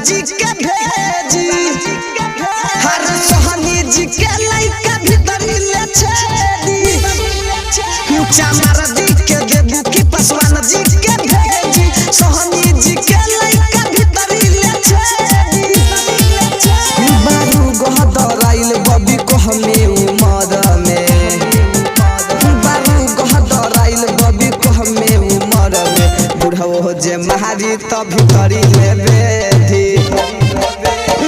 जी के भेजी हर सोहनी जी के लइका भीतर ले छेदी चमार जी के देबू की पासवान जी के भेजी सोहनी जी के लइका भीतर ले छेदी बारू गहदराइल बबी को हमें उमर में बारू गहदराइल बबी को हमें उमर में बुढ़ो जे महारी तो भीतरी ले बेधी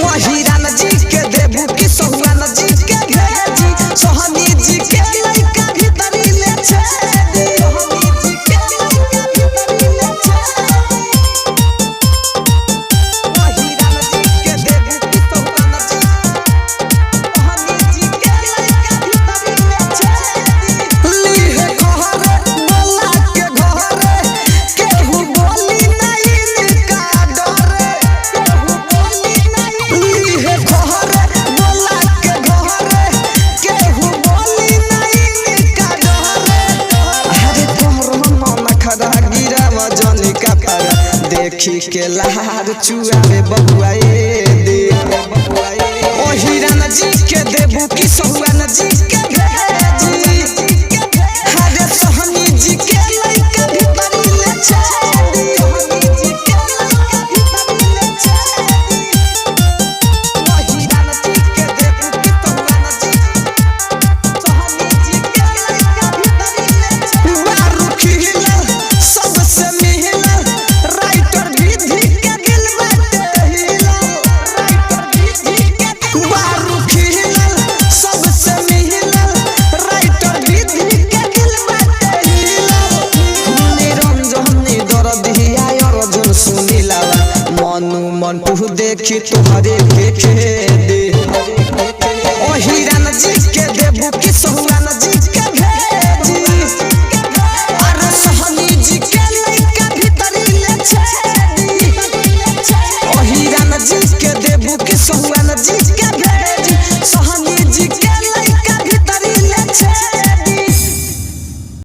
वही राम जी के देबू की सोहन जी के भेजी सोहनी जी के लइका भीतरी ले छेदी सोहनी जी के लइका भीतरी ले छेदी वही राम जी के देबू की सोहन जी सोहनी जी के लइका भीतरी ले छेदी लीहे घरे बोला के घरे केहू बोली नहीं निका डरे केहू बोली नहीं लीहे घरे बोला के घरे केहू बोली नहीं निका डरे अरे तोहरो मन खड़ा गिरा वजनी का पर देखी के लहार चुआवे बबुआ ए दे ओ हिरन जी के देबू की सोहन जी के भेजी हरे सोहनी जी के लइका भीतरी ले छेदी सोहनी जी के लइका भीतरी ले छेदी ओ हिरन जी के देबू की सोहन जी सोहनी जी के लइका भीतरी ले छेदी बारू खिला सबसे मिला राइटर विधि के दिल बाटे हिला राइटर विधि के बारू खिला सबसे मिला राइटर विधि के दिल बाटे हिला निरंजनी दरदिया अर्जुन सुनीला मनु मंटू देखी तुम्हारे के दे ओ हिरन जी के देबू की सोहन